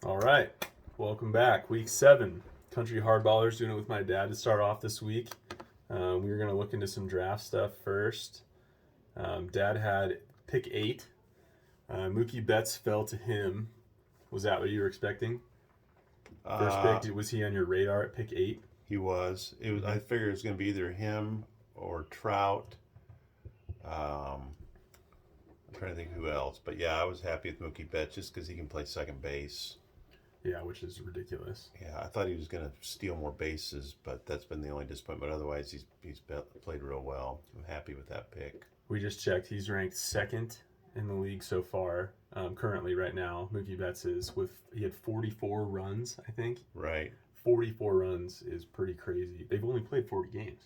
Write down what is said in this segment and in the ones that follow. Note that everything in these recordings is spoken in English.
All right, welcome back. Week 7, Country Hardballers, doing it with my dad to start off this week. We were going to look into some draft stuff first. Dad had pick 8. Mookie Betts fell to him. Was that what you were expecting? First Uh, pick, was he on your radar at pick 8? he was. It was. I figured it was going to be either him or Trout. I'm trying to think who else, but yeah, I was happy with Mookie Betts just because he can play second base. Yeah, which is ridiculous. Yeah, I thought he was going to steal more bases, but that's been the only disappointment. Otherwise, played real well. I'm happy with that pick. We just checked. He's ranked 2nd in the league so far. Currently, right now, Mookie Betts he had 44 runs, I think. Right. 44 runs is pretty crazy. They've only played 40 games,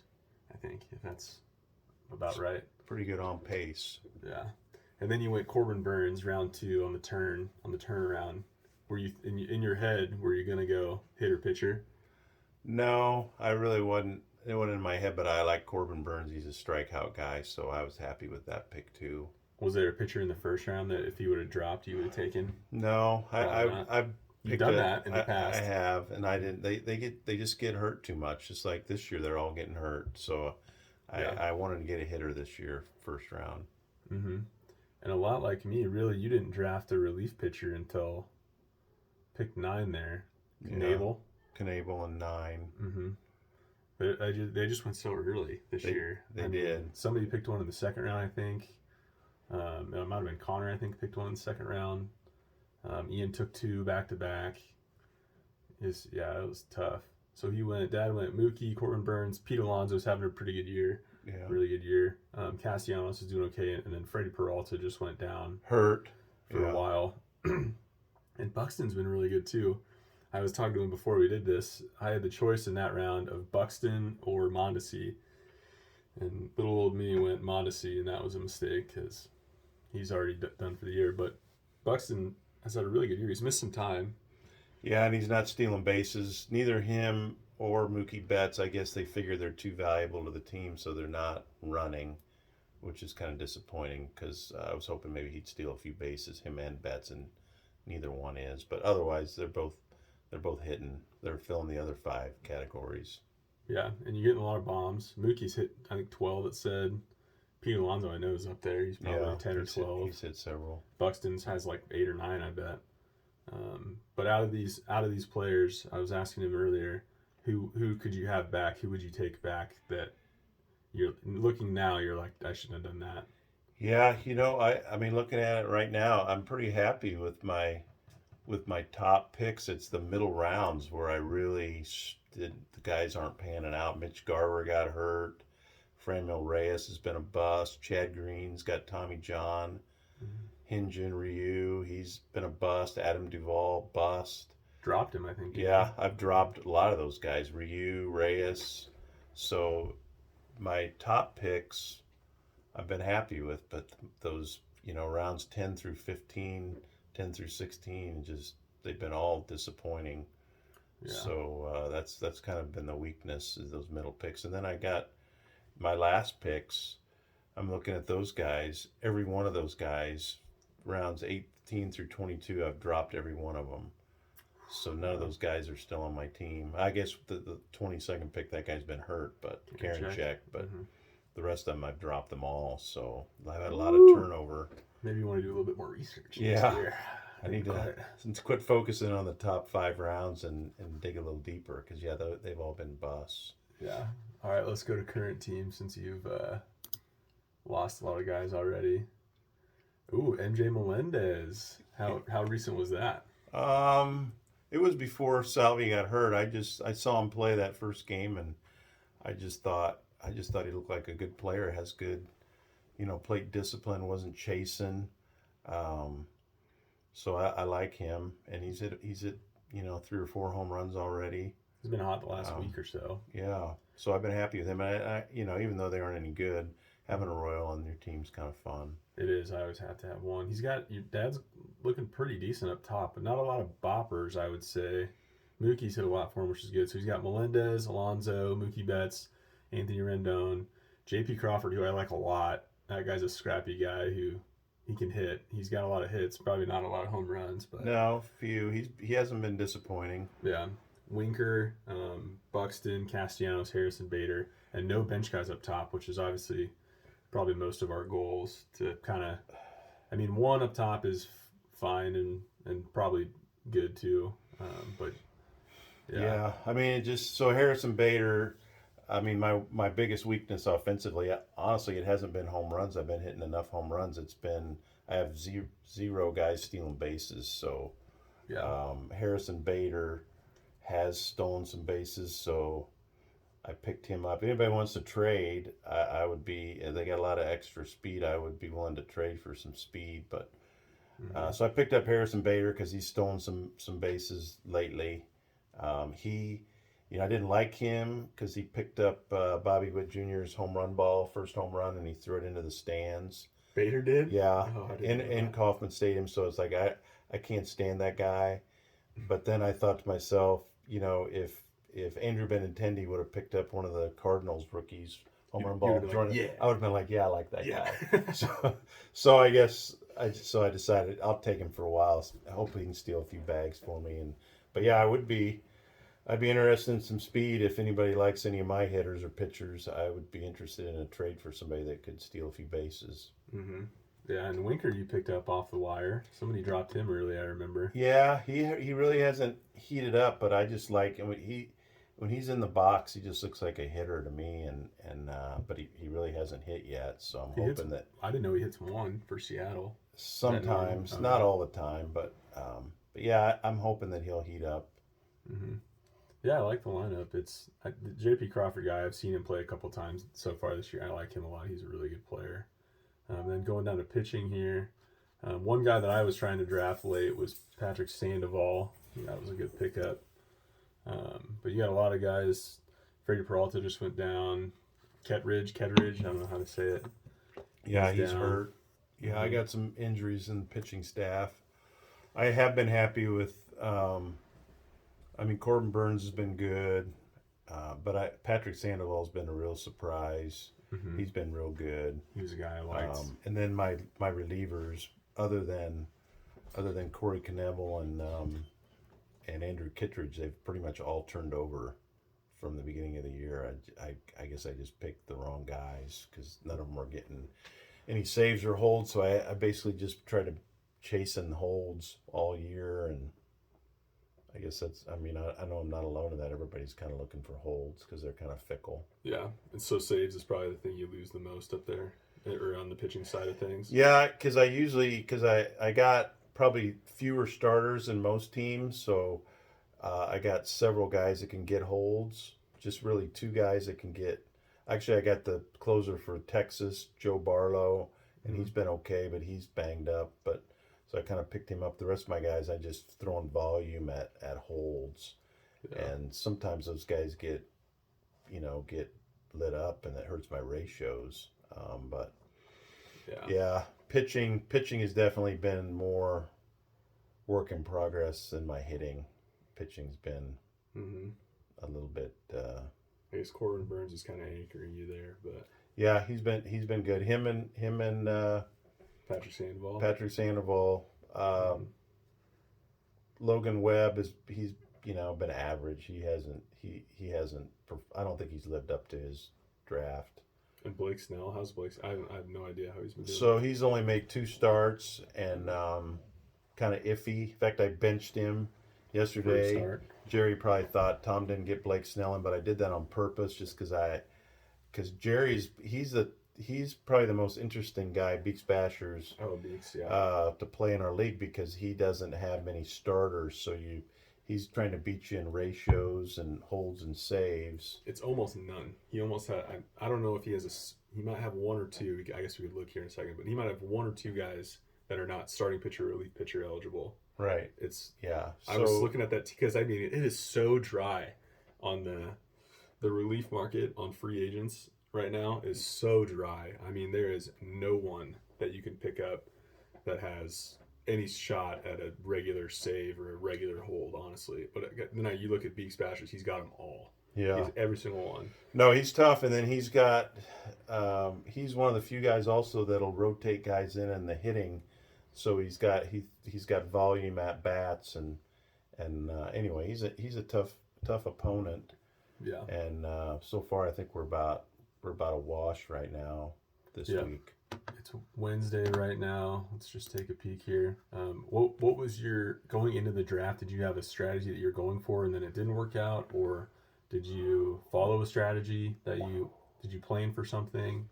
I think, if that's about right. Pretty good on pace. Yeah. And then you went Corbin Burns, round 2 on the turnaround. Were you in your head? Were you gonna go hitter pitcher? No, I really wasn't. It wasn't in my head, but I like Corbin Burns. He's a strikeout guy, so I was happy with that pick too. Was there a pitcher in the first round that if he would have dropped, you would have taken? No, I've You've done that in the past. I have, and I didn't. They just get hurt too much. Just like this year, they're all getting hurt. So I wanted to get a hitter this year, first round. Mm-hmm. And a lot like me, really, you didn't draft a relief pitcher until pick 9 there. Knable. Knable and 9. Mm-hmm. They just went so early this year. They did. Somebody picked one in the second round, I think. It might have been Connor, I think, picked one in the second round. Ian took 2 back to back. It was tough. So Dad went Mookie, Corbin Burns, Pete Alonso's having a pretty good year. Yeah. Really good year. Castellanos is doing okay, and then Freddie Peralta just went down. Hurt. For a while. And Buxton's been really good too. I was talking to him before we did this. I had the choice in that round of Buxton or Mondesi. And little old me went Mondesi, and that was a mistake because he's already done for the year. But Buxton has had a really good year. He's missed some time. Yeah, and he's not stealing bases. Neither him or Mookie Betts, I guess they figure they're too valuable to the team, so they're not running, which is kind of disappointing because I was hoping maybe he'd steal a few bases, him and Betts, and neither one is. But otherwise, they're both hitting. They're filling the other 5 categories. Yeah, and you're getting a lot of bombs. Mookie's hit, I think, 12, it said. Pete Alonso, I know, is up there. He's probably 10 or 12. He's hit several. Buxton's has like 8 or 9, I bet. But out of these players, I was asking him earlier, who could you have back? Who would you take back that you're looking now? You're like, I shouldn't have done that. Yeah, I mean, looking at it right now, I'm pretty happy with my top picks. It's the middle rounds where I really the guys aren't panning out. Mitch Garver got hurt. Franmil Reyes has been a bust. Chad Green's got Tommy John. Hyun-Jin Ryu, he's been a bust. Adam Duvall, bust. Dropped him, I think. Yeah, I've dropped a lot of those guys. Ryu, Reyes. So my top picks I've been happy with, but those, rounds 10 through 15, 10 through 16, they've been all disappointing. Yeah. So that's kind of been the weakness, is those middle picks. And then I got my last picks. I'm looking at those guys. Every one of those guys, rounds 18 through 22, I've dropped every one of them. So none of those guys are still on my team. I guess the 22nd pick, that guy's been hurt, but Karen check. But the rest of them, I've dropped them all. So I've had a lot of turnover. Maybe you want to do a little bit more research. Yeah. I need to quit focusing on the top 5 rounds and dig a little deeper because, they've all been busts. Yeah. All right, let's go to current team since you've lost a lot of guys already. Ooh, MJ Melendez. How recent was that? It was before Salvi got hurt. I saw him play that first game, and I just thought he looked like a good player. Has good, plate discipline. Wasn't chasing. So I like him, and he's hit 3 or 4 home runs already. He's been hot the last week or so. Yeah, so I've been happy with him. And I even though they aren't any good, having a Royal on your team's kind of fun. It is. I always have to have one. Your dad's looking pretty decent up top, but not a lot of boppers, I would say. Mookie's hit a lot for him, which is good. So he's got Melendez, Alonso, Mookie Betts, Anthony Rendon, J.P. Crawford, who I like a lot. That guy's a scrappy guy who he can hit. He's got a lot of hits, probably not a lot of home runs, but No, few. He hasn't been disappointing. yeah. Winker, Buxton, Castellanos, Harrison, Bader, and no bench guys up top, which is obviously probably most of our goals to kind of. I mean, one up top is fine and probably good too, but yeah. Yeah, I mean, it just so Harrison Bader. I mean, my biggest weakness offensively, honestly, it hasn't been home runs. I've been hitting enough home runs. It's been I have zero guys stealing bases. So Yeah. Harrison Bader has stolen some bases. So I picked him up. Anybody wants to trade, I would be. They got a lot of extra speed. I would be willing to trade for some speed. But so I picked up Harrison Bader because he's stolen some bases lately. I didn't like him because he picked up Bobby Witt Jr.'s home run ball, first home run, and he threw it into the stands. Bader did? Yeah, Oh, I didn't know in that. Kauffman Stadium. So it's like I can't stand that guy. But then I thought to myself, if Andrew Benintendi would have picked up one of the Cardinals rookies home run You ball, would've been like, yeah. I would have been like, yeah, I like that Yeah. guy. So I guess I decided I'll take him for a while. I hope he can steal a few bags for me. But yeah, I'd be interested in some speed. If anybody likes any of my hitters or pitchers, I would be interested in a trade for somebody that could steal a few bases. Mm-hmm. Yeah, and Winker you picked up off the wire. Somebody dropped him early, I remember. Yeah, he really hasn't heated up, but I just like him. When he's in the box, he just looks like a hitter to me, but he really hasn't hit yet. So I'm hoping that I didn't know he hits one for Seattle. sometimes, Okay. not all the time, but yeah, I'm hoping that he'll heat up. Mm-hmm. Yeah, I like the lineup. The JP Crawford guy. I've seen him play a couple times so far this year. I like him a lot. He's a really good player. Then going down to pitching here, one guy that I was trying to draft late was Patrick Sandoval. That was a good pickup. But you got a lot of guys. Freddie Peralta just went down. Kettridge. I don't know how to say it. Yeah, he's down. hurt. Yeah, Mm-hmm. I got some injuries in the pitching staff. I have been happy with. Corbin Burns has been good, but Patrick Sandoval's been a real surprise. Mm-hmm. He's been real good. He was a guy I liked. And then my relievers, other than Corey Knebel and Andrew Kittredge, they've pretty much all turned over from the beginning of the year. I guess I just picked the wrong guys because none of them were getting any saves or holds. So I basically just tried to chase in holds all year, and I guess I know I'm not alone in that. Everybody's kind of looking for holds because they're kind of fickle. Yeah, and so saves is probably the thing you lose the most up there, or on the pitching side of things. Yeah, because I got probably fewer starters than most teams, so I got several guys that can get holds. Just really two guys that can get. Actually, I got the closer for Texas, Joe Barlow, and he's been okay, but he's banged up. But so I kind of picked him up. The rest of my guys, I just throwing volume at holds, and sometimes those guys get lit up, and that hurts my ratios. But yeah, pitching has definitely been more work in progress than my hitting. Pitching's been a little bit. I guess Corbin Burns is kind of anchoring you there, but Yeah, he's been good. Him and Patrick Sandoval. Logan Webb he's been average. He hasn't. I don't think he's lived up to his draft. And Blake Snell, how's Blake? I have no idea how he's been doing. So he's only made 2 starts and kind of iffy. In fact, I benched him yesterday. First start. Jerry probably thought Tom didn't get Blake Snell in, but I did that on purpose just because Jerry's he's probably the most interesting guy, Beaks Bashers, Beaks, yeah. to play in our league because he doesn't have many starters. So he's trying to beat you in ratios and holds and saves. It's almost none. He almost had. I don't know if he has he might have one or two. I guess we could look here in a second, but he might have one or two guys that are not starting pitcher or relief pitcher eligible. Right. So, I was looking at that because it is so dry on the relief market on free agents right now is so dry. I mean, there is no one that you can pick up that has any shot at a regular save or a regular hold, honestly. But then you look at Beaks Bashers, he's got them all. Yeah. He's every single one. No, he's tough, and then he's got he's one of the few guys also that'll rotate guys in the hitting. So he's got volume at bats and anyway, he's a tough opponent. Yeah. And so far, I think we're about a wash right now this week. It's Wednesday right now. Let's just take a peek here. What was your going into the draft? Did you have a strategy that you're going for and then it didn't work out, or did you follow a strategy that did you plan for something?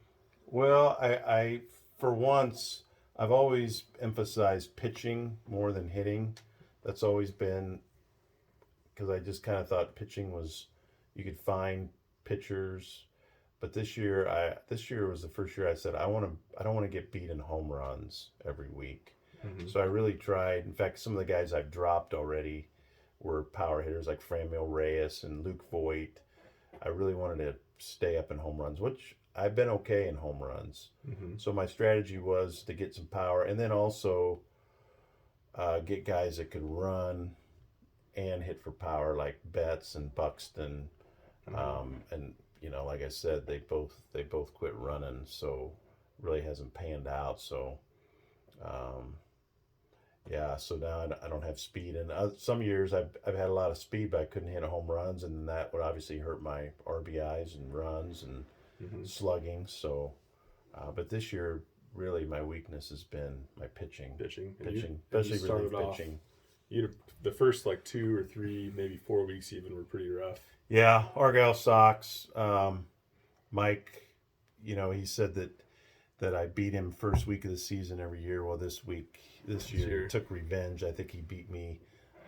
Well, I for once I've always emphasized pitching more than hitting. That's always been because I just kind of thought pitching was you could find pitchers. But this year was the first year I said I don't want to get beat in home runs every week. Mm-hmm. So I really tried. In fact, some of the guys I've dropped already were power hitters like Franmil Reyes and Luke Voigt. I really wanted to stay up in home runs, which I've been okay in home runs. Mm-hmm. So my strategy was to get some power and then also get guys that could run and hit for power like Betts and Buxton, and like I said, they both quit running, so really hasn't panned out. So, so now I don't have speed. And some years I've had a lot of speed, but I couldn't hit home runs, and that would obviously hurt my RBIs and runs and slugging. So, but this year, really, my weakness has been my pitching, especially relief pitching. The first like 2 or 3, maybe 4 weeks even were pretty rough. Yeah, Argyle Sox. Mike, he said that I beat him first week of the season every year. Well, this year he took revenge. I think he beat me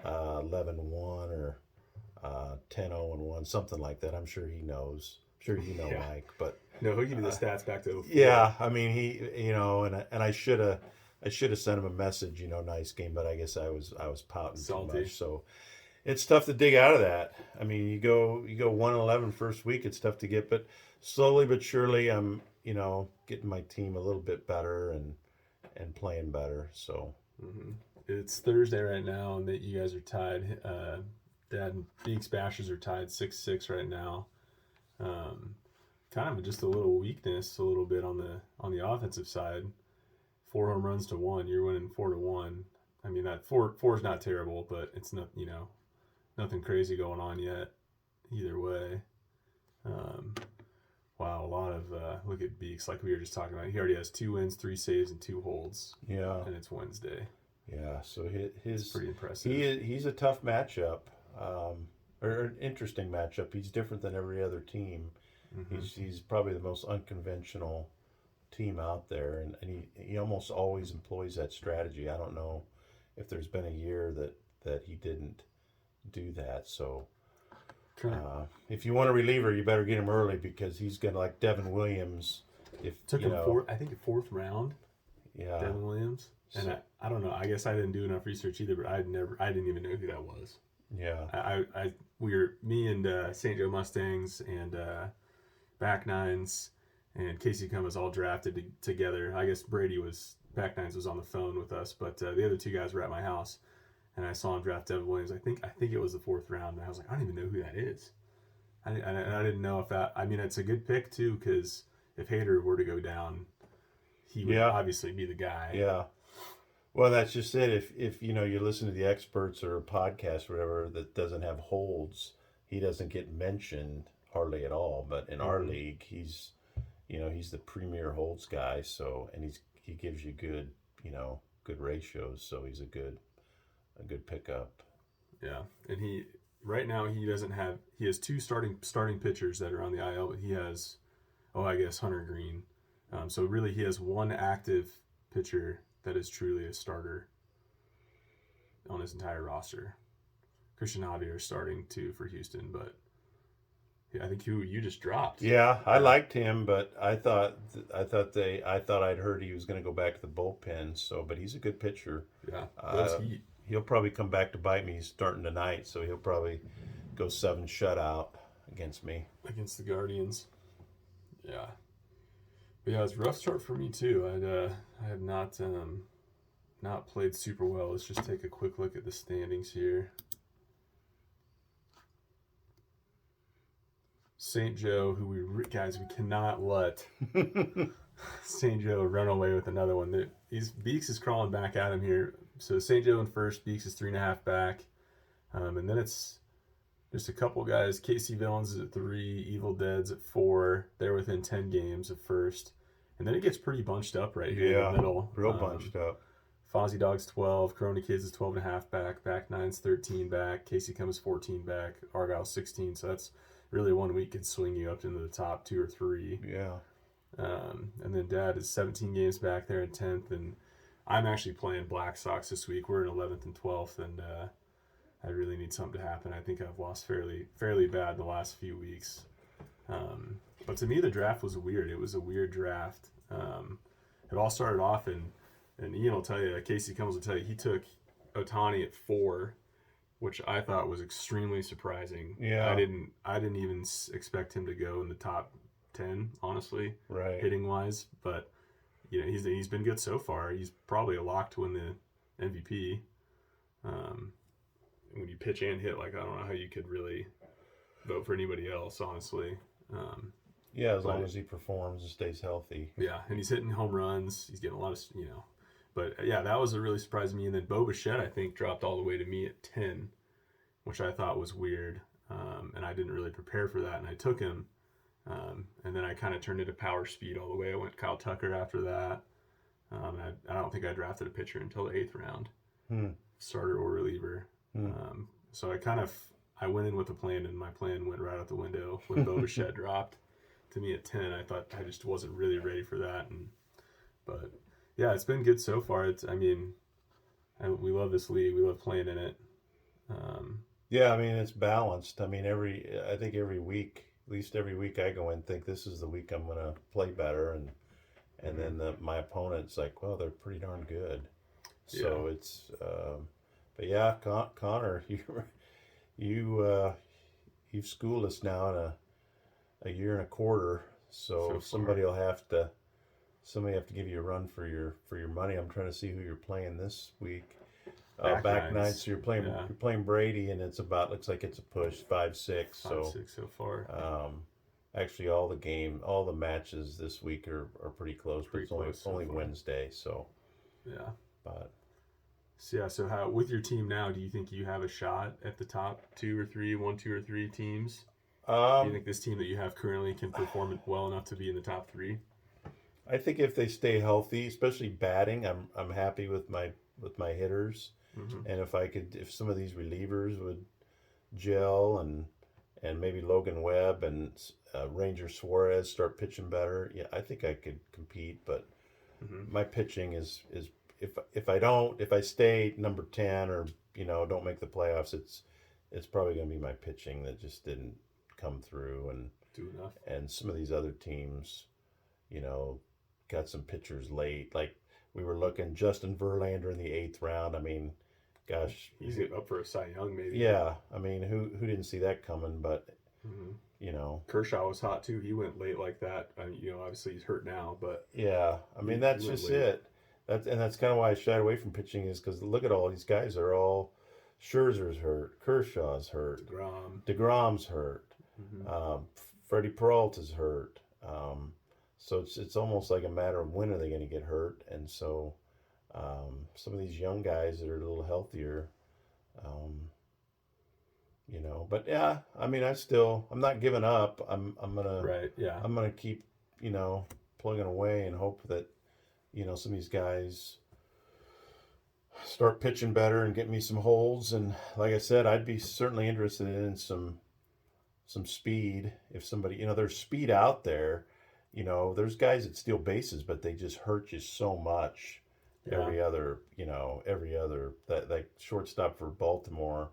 11-1 or 10-0-1, something like that. I'm sure he knows. I'm sure you know Mike, but no, he'll give you the stats back to 04. Yeah, I mean he, and I should have sent him a message, nice game, but I guess I was pouting Salty. too much. So it's tough to dig out of that. I mean, you go 1-11 first week, it's tough to get, but slowly but surely I'm, getting my team a little bit better and playing better. So It's Thursday right now, and that you guys are tied. Dad and Beaks Bashers are tied 6-6 right now. Kind of just a little weakness, a little bit on the offensive side. 4 home runs to 1. You're winning 4-1. I mean, that four is not terrible, but it's not, nothing crazy going on yet. Either way, wow, a lot of look at Beaks, like we were just talking about. He already has 2 wins, 3 saves, and 2 holds. Yeah, and it's Wednesday. Yeah, so his pretty impressive. He's a tough matchup, or an interesting matchup. He's different than every other team. Mm-hmm. He's probably the most unconventional team out there, and he almost always employs that strategy. I don't know if there's been a year that he didn't do that. So if you want a reliever, you better get him early because he's gonna, like Devin Williams. Took him I think the 4th round. Yeah, Devin Williams. And I don't know. I guess I didn't do enough research either, but I didn't even know who that was. Yeah. Me and St. Joe Mustangs and Back Nines and Casey Cummins all drafted together. I guess Back Nines was on the phone with us, but the other 2 guys were at my house, and I saw him draft Devin Williams. I think it was the 4th round, and I was like, I don't even know who that is. I didn't know if that. I mean, it's a good pick too, because if Hader were to go down, he would obviously be the guy. Yeah. Well, that's just it. If you listen to the experts or a podcast or whatever that doesn't have holds, he doesn't get mentioned hardly at all. But in our league, he's the premier holds guy. So, and he gives you good ratios. So he's a good pickup. Yeah, and right now he has 2 starting pitchers that are on the IL, but he has, I guess Hunter Green. So really, he has 1 active pitcher that is truly a starter on his entire roster. Christian Javier is starting too for Houston, but I think you just dropped. Yeah, I liked him, but I thought I'd heard he was going to go back to the bullpen. So, but he's a good pitcher. Yeah, he'll probably come back to bite me. He's starting tonight, so he'll probably go 7 shutout against me. Against the Guardians. Yeah. But yeah, it's a rough start for me too. I have not played super well. Let's just take a quick look at the standings here. St. Joe, who guys, we cannot let St. Joe run away with another one. Beeks is crawling back at him here. So St. Joe in first, Beeks is 3.5 back. And then it's just a couple guys. Casey Villains is at 3, Evil Dead's at 4. They're within 10 games of first. And then it gets pretty bunched up right here in the middle. Real bunched up. Fozzie Dog's 12, Corona Kids is 12.5 back, Back Nine's 13 back, Casey Comes 14 back, Argyle's 16. So that's really 1 week could swing you up into the top 2 or 3. Yeah. And then Dad is 17 games back there in 10th, and I'm actually playing Black Sox this week. We're in 11th and 12th, and I really need something to happen. I think I've lost fairly bad in the last few weeks. But to me, the draft was weird. It was a weird draft. It all started off and Ian will tell you, Casey Combs will tell you, he took Ohtani at 4, which I thought was extremely surprising. Yeah. I didn't even expect him to go in the top 10, honestly, right, hitting wise. But you know, he's been good so far. He's probably a lock to win the MVP. When you pitch and hit, like I don't know how you could really vote for anybody else, honestly. Yeah, as long as he performs and stays healthy. Yeah, and he's hitting home runs. He's getting a lot of, But yeah, that was a really surprised me. And then Bo Bichette, I think, dropped all the way to me at 10, which I thought was weird. And I didn't really prepare for that. And I took him. And then I kind of turned into power speed all the way. I went Kyle Tucker after that. I don't think I drafted a pitcher until the 8th round, starter or reliever. So I went in with a plan, and my plan went right out the window when Bo Bichette dropped to me at 10. I thought I just wasn't really ready for that. But yeah, it's been good so far. We love this league. We love playing in it. Yeah, I mean, it's balanced. I mean, I think every week, at least every week I go in and think this is the week I'm going to play better. And then my opponent's like, well, they're pretty darn good. So Yeah. it's, but yeah, Connor, you've schooled us now in a year and a quarter. So somebody have to give you a run for your money. I'm trying to see who you're playing this week. Back nine. So you're playing Brady, and looks like it's a push 5-6. 5-6 so far. Actually, all the matches this week are pretty close. But it's only Wednesday, so yeah. But so how with your team now? Do you think you have a shot at the top 2 or 3, 1, 2 or 3 teams? Do you think this team that you have currently can perform well enough to be in the top 3? I think if they stay healthy, especially batting, I'm happy with my hitters. Mm-hmm. And if some of these relievers would gel and maybe Logan Webb and Ranger Suarez start pitching better, yeah, I think I could compete. But my pitching is if I stay number 10 or don't make the playoffs, it's probably going to be my pitching that just didn't come through and do enough. And some of these other teams, got some pitchers late. Like we were looking Justin Verlander in the 8th round. I mean, gosh, he's up for a Cy Young maybe. Yeah, I mean, who didn't see that coming? But Kershaw was hot too. He went late like that. I mean, obviously he's hurt now, but yeah, I mean that's just it. That's kind of why I shied away from pitching, is because look at all these guys are all Scherzer's hurt, Kershaw's hurt, DeGrom's hurt, Freddie Peralta's hurt. So it's almost like a matter of when are they going to get hurt, and so some of these young guys that are a little healthier, But yeah, I mean, I'm not giving up. I'm gonna keep plugging away and hope that some of these guys start pitching better and get me some holds. And like I said, I'd be certainly interested in some speed. If somebody, there's speed out there. There's guys that steal bases, but they just hurt you so much. Yeah. Every other, that shortstop for Baltimore,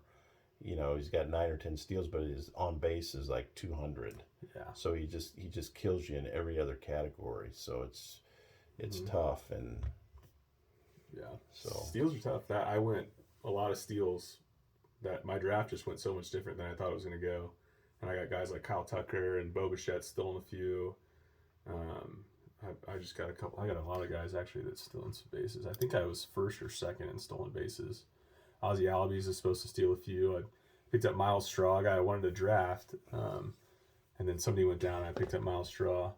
he's got 9 or 10 steals, but his on base is like 200. Yeah. So he just kills you in every other category. So it's tough. And yeah, so steals are tough. That I went a lot of steals. That my draft just went so much different than I thought it was going to go. And I got guys like Kyle Tucker and Bo Bichette still in a few. I just got a couple. I got a lot of guys actually that's still in some bases. I think I was first or second in stolen bases. Ozzie Albies is supposed to steal a few. I picked up Miles Straw, a guy I wanted to draft, And then somebody went down. I picked up Miles Straw.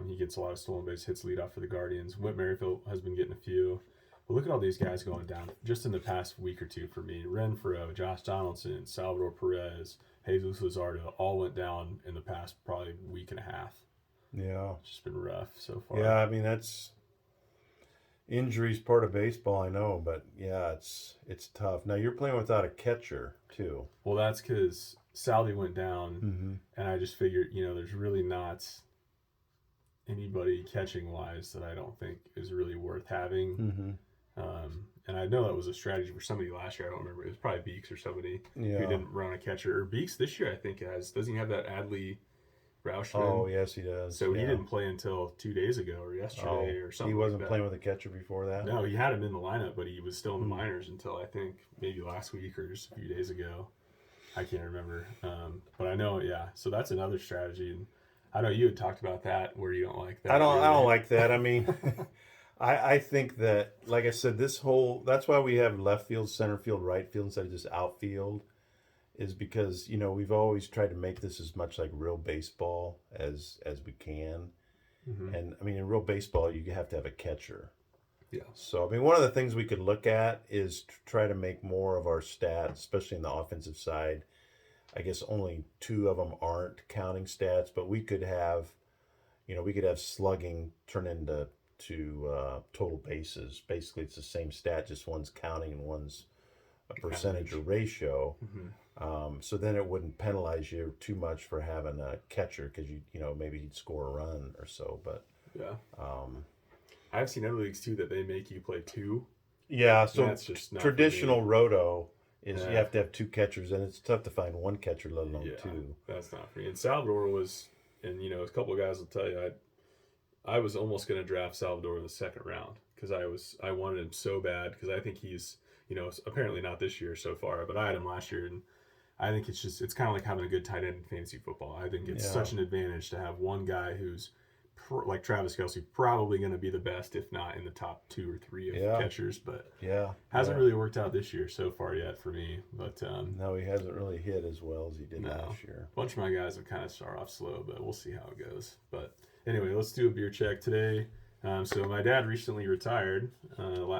He gets a lot of stolen base hits, lead off for the Guardians. Whit Merrifield has been getting a few. But look at all these guys going down just in the past week or two for me. Renfroe, Josh Donaldson, Salvador Perez, Jesus Luzardo all went down in the past probably week and a half. Yeah. It's just been rough so far. Yeah, I mean, that's injuries part of baseball, I know, but yeah, it's tough. Now you're playing without a catcher too. Well, that's because Salvi went down, Mm-hmm. and I just figured, there's really not anybody catching wise that I don't think is really worth having. Mm-hmm. And I know that was a strategy for somebody last year. I don't remember. It was probably Beeks or somebody who didn't run a catcher. Or Beeks this year, I think, doesn't he have that Adley Roush? Oh, yes, he does. So he didn't play until 2 days ago or yesterday or something. He wasn't like playing with a catcher before that? No, he had him in the lineup, but he was still in the minors until I think maybe last week or just a few days ago. I can't remember. But I know, yeah. So that's another strategy. And I know you had talked about that where you don't like that. I don't like that. I mean, I think that, like I said, that's why we have left field, center field, right field instead of just outfield, is because, we've always tried to make this as much like real baseball as we can. Mm-hmm. And I mean, in real baseball, you have to have a catcher. Yeah. So, I mean, one of the things we could look at is try to make more of our stats, especially in the offensive side. I guess only 2 of them aren't counting stats, but we could have slugging turn into total bases. Basically, it's the same stat, just one's counting and one's a percentage or ratio. Mm-hmm. So then it wouldn't penalize you too much for having a catcher because maybe he'd score a run or so. But yeah, I've seen other leagues too that they make you play 2. Yeah, so that's just not traditional roto is you have to have 2 catchers, and it's tough to find 1 catcher, let alone 2. That's not for me. And Salvador was, and a couple of guys will tell you, I was almost going to draft Salvador in the second round because I wanted him so bad because I think he's, apparently not this year so far, but I had him last year, and I think it's kind of like having a good tight end in fantasy football. I think it's such an advantage to have one guy who's like Travis Kelce, probably going to be the best, if not in the top 2 or 3 of catchers, but hasn't really worked out this year so far yet for me. But no, he hasn't really hit as well as he did last year. A bunch of my guys have kind of started off slow, but we'll see how it goes. But anyway, let's do a beer check today. So my dad recently retired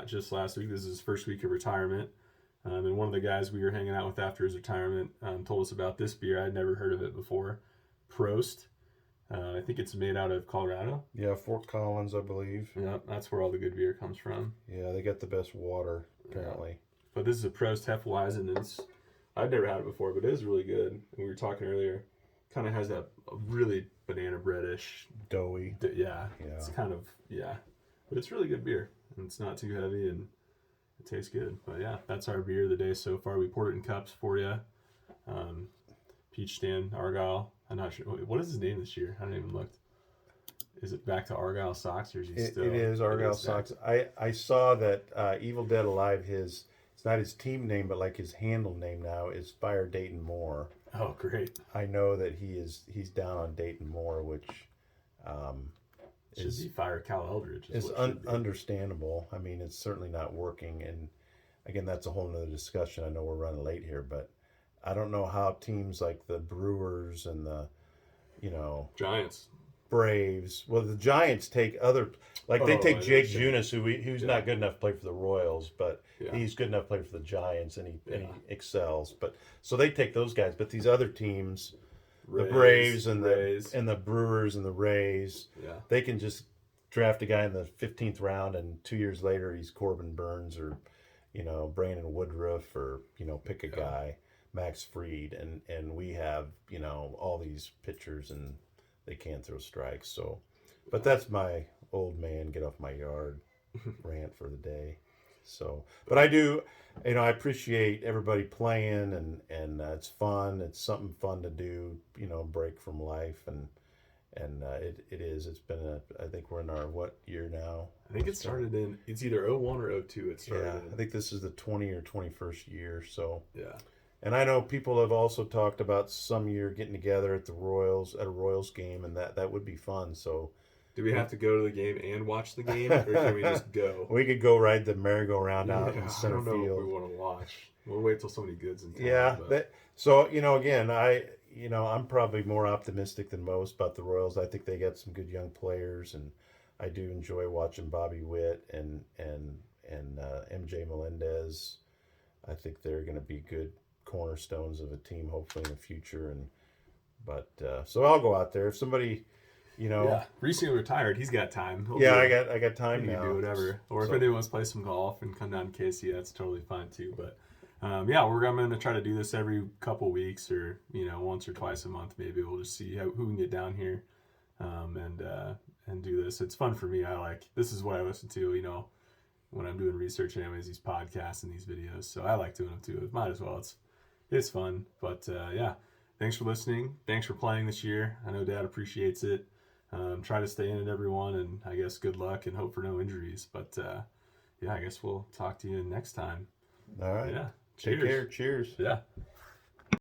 just last week. This is his first week of retirement. And one of the guys we were hanging out with after his retirement told us about this beer. I'd never heard of it before. Prost. I think it's made out of Colorado. Yeah, Fort Collins, I believe. Yeah, that's where all the good beer comes from. Yeah, they got the best water, apparently. Yeah. But this is a Prost Hefeweizen, and I've never had it before, but it is really good. And we were talking earlier, kind of has that really banana breadish. Doughy. Yeah, it's kind of, but it's really good beer. And it's not too heavy, and it tastes good. But yeah, that's our beer of the day so far. We poured it in cups for you. Peach Stand, Argyle. I'm not sure. What is his name this year? I haven't even looked. Is it back to Argyle Sox, or is he still? It is Argyle Sox. I saw that Evil Dead Alive, it's not his team name, but like his handle name now is Fire Dayton Moore. Oh, great. I know that he's down on Dayton Moore, which should be Fire Cal Eldridge. Is understandable. I mean, it's certainly not working. And again, that's a whole nother discussion. I know we're running late here, but I don't know how teams like the Brewers and the, Giants, Braves. Well, the Giants take they take Jake Junis, who's not good enough to play for the Royals, but he's good enough to play for the Giants, and he excels. But so they take those guys. But these other teams, the Braves and the Brewers and the Rays, they can just draft a guy in the 15th round, and 2 years later he's Corbin Burns or, Brandon Woodruff or pick a guy. Max Fried, and we have, all these pitchers, and they can't throw strikes. So, but that's my old man get off my yard rant for the day. So, but I do, I appreciate everybody playing, and it's fun. It's something fun to do, break from life, and it is. It's been I think we're in our what year now? I think it started it's either 01 or 02 it started in. I think this is the 20 or 21st year. So yeah. And I know people have also talked about some year getting together at a Royals game, and that would be fun. So, do we have to go to the game and watch the game, or can we just go? We could go ride the merry-go-round out in center field. I don't know what we want to watch. We'll wait till somebody good's in town. Yeah. So again, I'm probably more optimistic than most about the Royals. I think they got some good young players, and I do enjoy watching Bobby Witt and MJ Melendez. I think they're going to be good cornerstones of a team, hopefully in the future. So I'll go out there if somebody, you know, Yeah, recently retired. He's got time. He'll yeah, do it. I got He time can do now. whatever. Or if So anyone wants to play some golf and come down to KC, that's totally fine too. But yeah, I'm going to try to do this every couple weeks, or once or twice a month. Maybe we'll just see who can get down here, and do this. It's fun for me. This is what I listen to. When I'm doing research, anyways, these podcasts and these videos. So I like doing them too. It might as well. It's fun. But yeah, thanks for listening. Thanks for playing this year. I know Dad appreciates it. Try to stay in it, everyone, and I guess good luck and hope for no injuries. But yeah, I guess we'll talk to you next time. all right, Yeah. take Cheers. care. Cheers. Yeah.